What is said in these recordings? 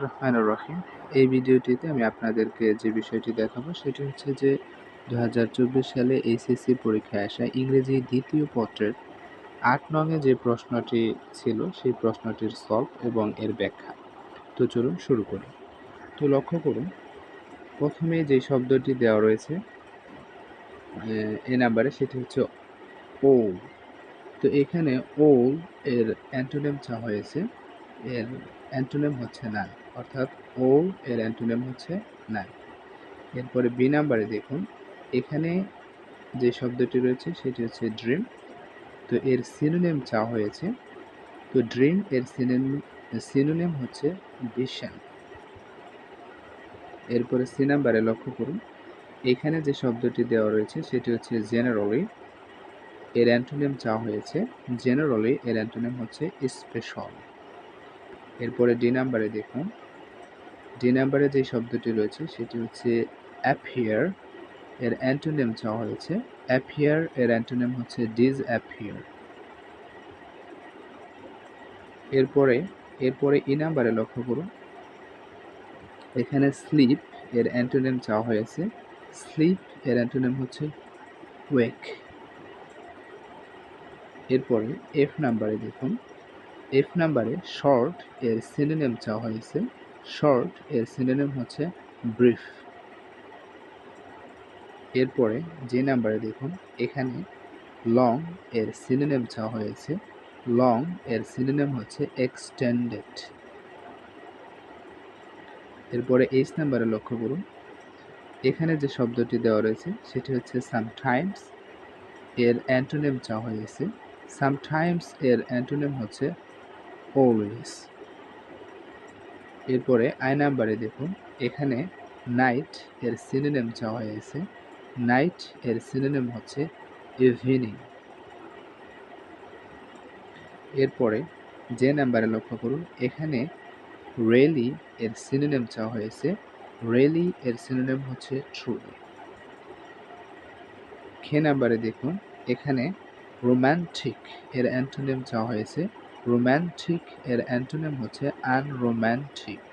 রহমানুর রহিম। এই ভিডিওটিতে আমি আপনাদেরকে যে বিষয়টি দেখাবো সেটি হচ্ছে যে ২০২৪ সালে এইচএসসি পরীক্ষায় আসা ইংরেজি দ্বিতীয় পত্রের ৮ নং এ যে প্রশ্নটি ছিল সেই প্রশ্নটির সলভ এবং এর ব্যাখ্যা। তো চলুন শুরু করি। তো লক্ষ্য করুন, প্রথমে যে শব্দটি দেওয়া রয়েছে এ নাম্বারে সেটি হচ্ছে ওল। তো এখানে ওল এর অ্যান্টোনিম চাওয়া হয়েছে। এর অ্যান্টোনিম হচ্ছে নান, অর্থাৎ ওল এর অ্যান্টোনিম হচ্ছে নান। এরপরে বি নাম্বারে দেখুন, এখানে যে শব্দটি রয়েছে সেটি হচ্ছে ড্রিম। তো এর সিনোনিম চাওয়া হয়েছে। তো ড্রিম এর সিনোনিম হচ্ছে ভিশন। এরপরে সি নাম্বারে লক্ষ্য করুন, এখানে যে শব্দটি দেওয়া রয়েছে সেটি হচ্ছে জেনারেলি। এর অ্যান্টোনিম চাওয়া হয়েছে। জেনারেলি এর অ্যান্টোনিম হচ্ছে স্পেশাল। এরপরে ডি নাম্বারে দেখুন, ডি নাম্বারে যে শব্দটি রয়েছে সেটি হচ্ছে অ্যাপিয়ার। এর অ্যান্টোনিম চাওয়া হয়েছে। অ্যাপিয়ার এর অ্যান্টোনিম হচ্ছে ডিসঅ্যাপিয়ার। এরপরে ই নাম্বারে লক্ষ্য করুন, এখানে স্লিপ এর অ্যান্টোনিম চাওয়া হয়েছে। স্লিপ এর অ্যান্টোনিম হচ্ছে ওয়েক। এরপরে এফ নাম্বারে দেখুন, এফ নাম্বারে শর্ট এর সিনোনিম চাওয়া হয়েছে। শর্ট এর সিনোনিম হচ্ছে ব্রিফ। এরপরে যে নাম্বারে দেখুন, এখানে লং এর সিনোনিম চাওয়া হয়েছে। লং এর সিনোনিম হচ্ছে এক্সটেন্ডেড। এরপরে এইচ নাম্বারে লক্ষ্য করুন, এখানে যে শব্দটি দেওয়া রয়েছে সেটি হচ্ছে সামটাইমস। এর অ্যান্টোনিম চাওয়া হয়েছে। সামটাইমস এর অ্যান্টোনিম হচ্ছে অলওয়েজ। এরপরে আই নাম্বারে দেখুন, এখানে নাইট এর সিনোনিম চাওয়া হয়েছে। নাইট এর সিনোনিম হচ্ছে ইভিনিং। এরপরে যে নাম্বারে লক্ষ্য করুন, এখানে রেলি এর সিনোনিম চাওয়া হয়েছে। রেলি এর সিনোনিম হচ্ছে ট্রুলি। খে নাম্বারে দেখুন, এখানে রোম্যান্টিক এর অ্যান্টোনিম চাওয়া হয়েছে। রোম্যান্টিক এর অ্যান্টোনিম হচ্ছে আনরোম্যান্টিক।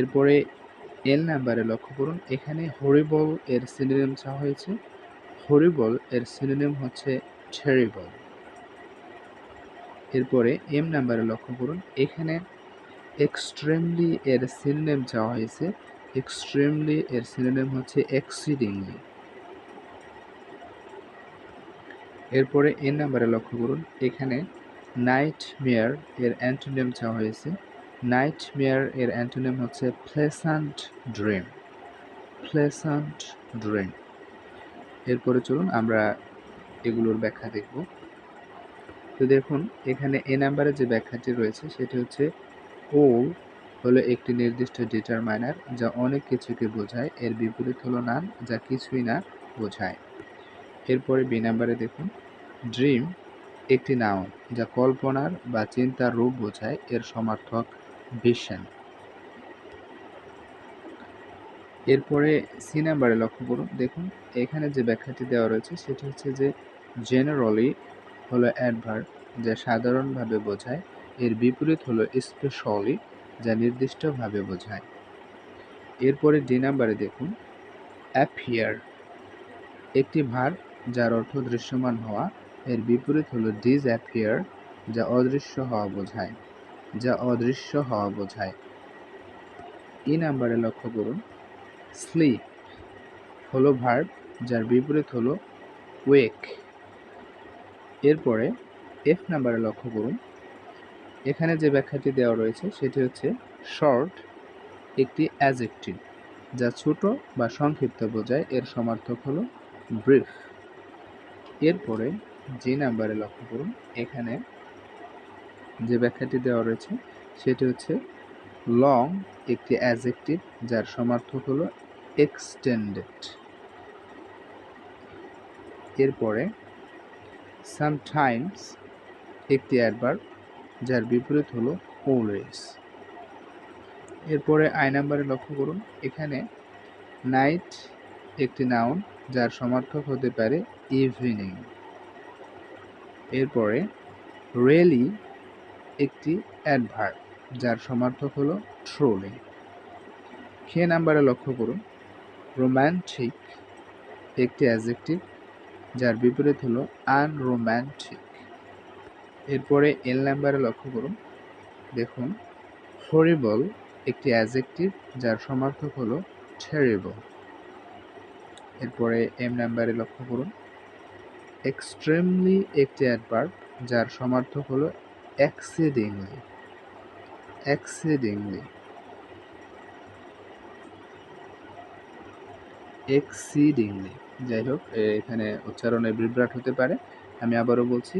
এরপরে এল নাম্বারে লক্ষ্য করুন, এখানে হরিবল এর সিনোনিম চাওয়া হয়েছে। হরিবল এর সিনোনিম হচ্ছে টেরিবল। এরপরে এম নাম্বারে লক্ষ্য করুন, এখানে এক্সট্রিমলি এর সিনোনিম চাওয়া হয়েছে। এক্সট্রিমলি এর সিনোনিম হচ্ছে এক্সিডিংলি। এরপরে এন নাম্বারে লক্ষ্য করুন, এখানে নাইটমেয়ার এর অ্যান্টোনিম চাওয়া হয়েছে। নাইটমেয়ার এর অ্যান্টোনিম হচ্ছে প্লেসান্ট ড্রিম। প্লেসান্ট ড্রিম। এরপরে চলুন আমরা এগুলোর ব্যাখ্যা দেখব। তো দেখুন, এখানে এ নাম্বারে যে ব্যাখ্যাটি রয়েছে সেটি হচ্ছে ওল হলো একটি নির্দিষ্ট ডিটারমাইনার যা অনেক কিছুকে বোঝায়। এর বিপরীত হলো নান, যা কিছুই না বোঝায়। এরপরে বি নাম্বারে দেখুন, ড্রিম একটি নাউন যা কল্পনার বা চিন্তার রূপ বোঝায়। এর সমার্থক ভিশন। এরপরে সি নাম্বারে লক্ষ্য করুন, দেখুন এখানে যে ব্যাখ্যাটি দেওয়া রয়েছে সেটি হচ্ছে যে জেনারেলি হলো অ্যাডভার্ব যা সাধারণভাবে বোঝায়। এর বিপরীত হলো স্পেশালি যা নির্দিষ্টভাবে বোঝায়। এরপরে ডি নাম্বারে দেখুন, অ্যাপিয়ার একটি ভার্ব যার অর্থ দৃশ্যমান হওয়া। এর বিপরীত হলো ডিসঅ্যাপিয়ার যা অদৃশ্য হওয়া বোঝায়। যা অদৃশ্য হওয়া বোঝায়। ই নাম্বারে লক্ষ্য করুন, স্লিপ হলো ভার্ব যার বিপরীত হলো ওয়েক। এরপরে এফ নাম্বারে লক্ষ্য করুন, এখানে যে ব্যাখ্যাটি দেওয়া রয়েছে সেটি হচ্ছে শর্ট একটি অ্যাডজেক্টিভ যা ছোট বা সংক্ষিপ্ত বোঝায়। এর সমার্থক হলো ব্রিফ। এরপরে যে নাম্বারে লক্ষ্য করুন, এখানে যে ব্যাখ্যাটি দেওয়া রয়েছে সেটি হচ্ছে লং একটি অ্যাডজেক্টিভ যার সমার্থক হলো এক্সটেন্ডেড। এরপরে সামটাইমস একটি অ্যাডভার্ব যার বিপরীত হলো অলওয়েজ। এরপরে আই নাম্বারে লক্ষ্য করুন, এখানে নাইট একটি নাউন যার সমার্থক হতে পারে ইভিনিং। এরপরে রিয়েলি একটি অ্যাডভার্ব যার সমার্থক হলো ট্রোলিং। খে নাম্বারে লক্ষ্য করুন, রোম্যান্টিক একটি অ্যাডজেক্টিভ যার বিপরীত হলো আনরোম্যান্টিক। এরপরে এল নাম্বারে লক্ষ্য করুন, দেখুন হরিবল একটি অ্যাডজেক্টিভ যার সমার্থক হলো টেরিবল। এরপরে এম নাম্বারে লক্ষ্য করুন, এক্সট্রিমলি একটি অ্যাডভার্ব যার সমার্থক হলো এক্সিডিংলি। এক্সিডিংলি এক্সিডিংলি যাই হোক, এখানে উচ্চারণে বিভ্রাট হতে পারে। আমি আবারও বলছি,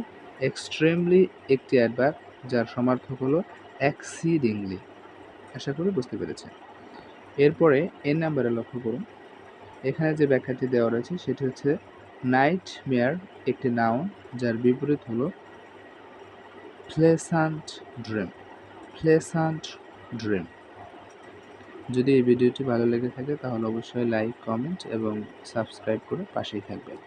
এক্সট্রিমলি একটি অ্যাডভার্ব যার সমার্থক হলো এক্সিডিংলি। আশা করি বুঝতে পেরেছেন। এরপরে এন নাম্বারে লক্ষ্য করুন, এখানে যে ব্যাখ্যাটি দেওয়া রয়েছে সেটি হচ্ছে নাইটমেয়ার একটি নাউন যার বিপরীত হলো প্লেসান্ট ড্রিম। প্লেসান্ট ড্রিম। যদি এই ভিডিওটি ভালো লেগে থাকে তাহলে অবশ্যই লাইক, কমেন্ট এবং সাবস্ক্রাইব করে পাশেই থাকবেন।